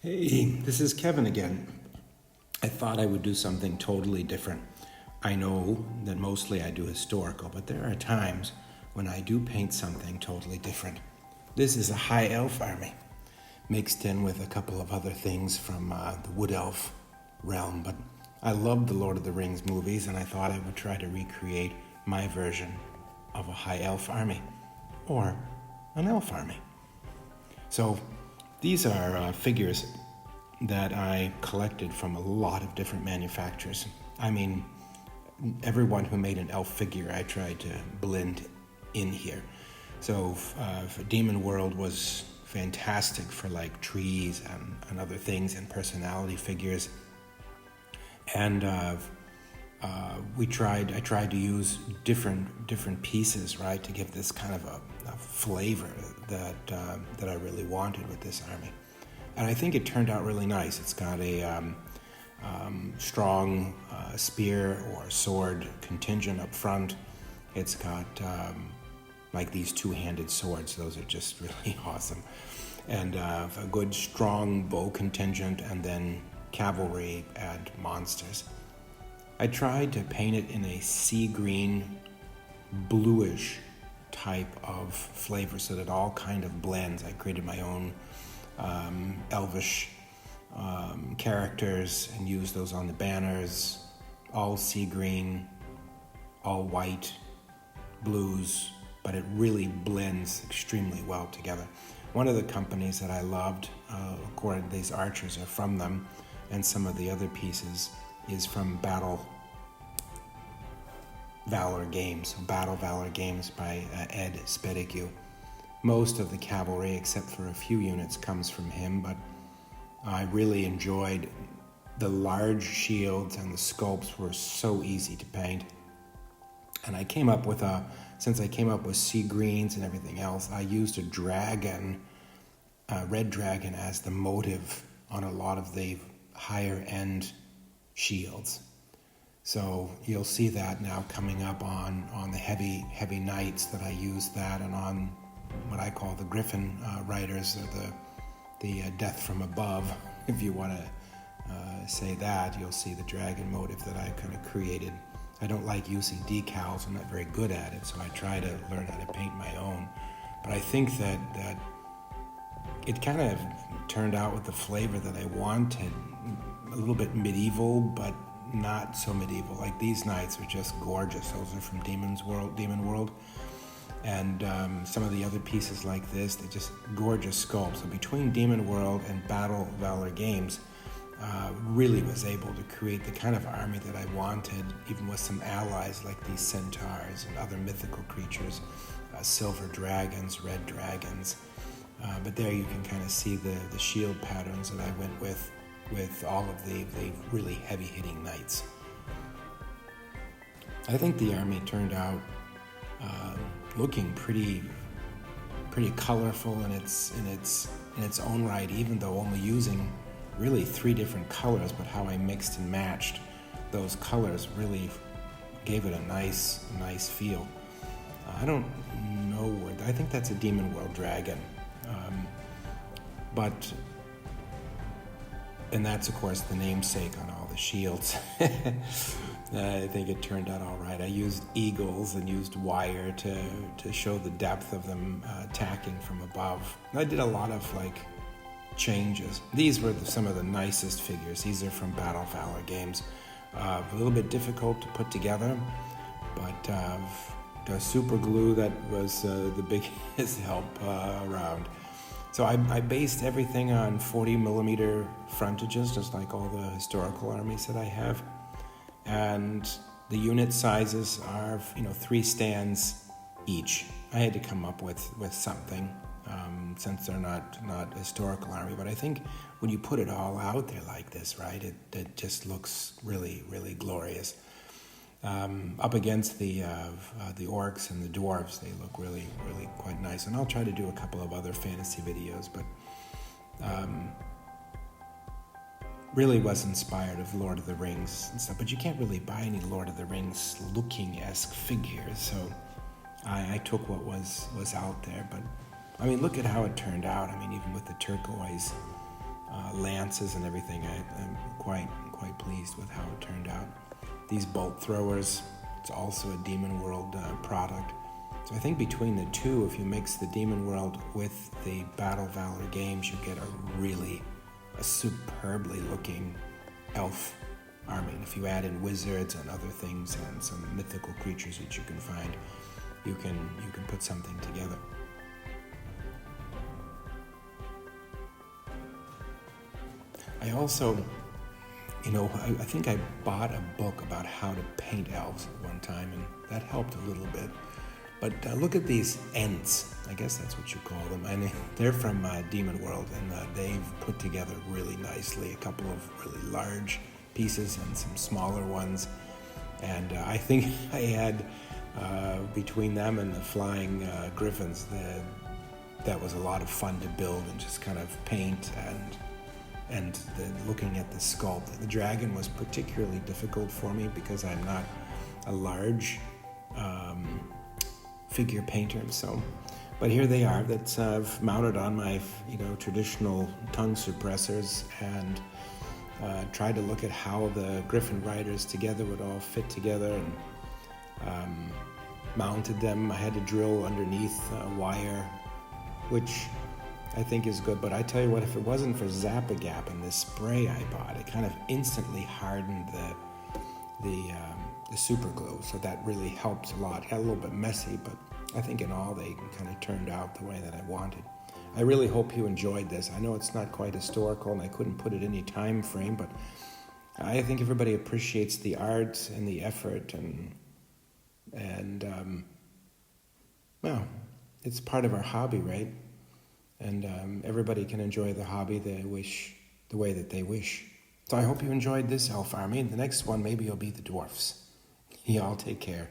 Hey, this is Kevin again. I thought I would do something totally different. I know that mostly I do historical, but there are times when I do paint something totally different. This is a high elf army, mixed in with a couple of other things from the wood elf realm, but I love the Lord of the Rings movies, and I thought I would try to recreate my version of a high elf army, or an elf army. So these are figures that I collected from a lot of different manufacturers. I mean, everyone who made an elf figure I tried to blend in here. So for DemonWorld was fantastic for like trees and other things and personality figures. And I tried to use different pieces, right, to give this kind of a flavor that I really wanted with this army. And I think it turned out really nice. It's got a strong spear or sword contingent up front. It's got like these two-handed swords. Those are just really awesome. And a good strong bow contingent, and then cavalry and monsters. I tried to paint it in a SeaGreen bluish type of flavor so that it all kind of blends. I created my own Elvish characters and used those on the banners. All SeaGreen, all white, blues, but it really blends extremely well together. One of the companies that I loved, according to these archers, are from them, and some of the other pieces is from BattleValorGames. BattleValorGames by Ed Spedigue. Most of the cavalry, except for a few units, comes from him, but I really enjoyed the large shields, and the sculpts were so easy to paint. And I came up with since I came up with SeaGreens and everything else, I used a dragon, red dragon, as the motive on a lot of the higher end shields. So you'll see that now coming up on the heavy knights, that I used that, and on what I call the Griffin riders, or the death from above, if you want to say that. You'll see the dragon motive that I kind of created. I don't like using decals. I'm not very good at it, so I try to learn how to paint my own. But I think that it kind of turned out with the flavor that I wanted. A little bit medieval, but not so medieval. Like, these knights are just gorgeous. Those are from DemonWorld. And some of the other pieces like this, they're just gorgeous sculpts. So between DemonWorld and BattleValorGames, really was able to create the kind of army that I wanted, even with some allies like these centaurs and other mythical creatures, silver dragons, red dragons. But there you can kind of see the shield patterns that I went with all of the really heavy-hitting knights. I think the army turned out looking pretty colorful in its own right, even though only using really 3 different colors, but how I mixed and matched those colors really gave it a nice feel. I don't know I think that's a DemonWorld dragon, and that's of course the namesake on all the shields. I think it turned out all right. I used eagles and used wire to show the depth of them attacking from above. I did a lot of changes. These were some of the nicest figures. These are from BattleValorGames. A little bit difficult to put together, but the super glue that was the biggest help around. So I based everything on 40 millimeter frontages, just like all the historical armies that I have. And the unit sizes are 3 stands each. I had to come up with something, since they're not historical army. But I think when you put it all out there like this, right, it just looks really, really glorious. Up against the orcs and the dwarves, they look really, really quite nice. And I'll try to do a couple of other fantasy videos, but really was inspired of Lord of the Rings and stuff. But you can't really buy any Lord of the Rings looking-esque figures, so I took what was out there. But I mean, look at how it turned out. I mean, even with the turquoise lances and everything. I'm quite pleased with how it turned out. These bolt throwers, it's also a DemonWorld product. So I think between the two, if you mix the DemonWorld with the BattleValorGames, you get a superbly looking elf army. And if you add in wizards and other things and some mythical creatures that you can find, you can put something together. I also, I think I bought a book about how to paint elves at one time, and that helped a little bit. But look at these Ents. I guess that's what you call them. I mean, they're from DemonWorld, and they've put together really nicely a couple of really large pieces and some smaller ones. And I think I had, between them and the flying griffins, that was a lot of fun to build and just kind of paint and looking at the sculpt. The dragon was particularly difficult for me because I'm not a large figure painter, but here they are. That's mounted on my traditional tongue suppressors, and tried to look at how the griffin riders together would all fit together, and mounted them. I had to drill underneath wire, which I think is good, but I tell you what, if it wasn't for Zap-A-Gap and this spray I bought, it kind of instantly hardened the super glue, so that really helped a lot. It got a little bit messy, but I think in all they kind of turned out the way that I wanted. I really hope you enjoyed this. I know it's not quite historical and I couldn't put it in any time frame, but I think everybody appreciates the art and the effort, and well, it's part of our hobby, right? And everybody can enjoy the hobby the way that they wish. So I hope you enjoyed this elf army, and the next one maybe will be the dwarfs. Y'all take care.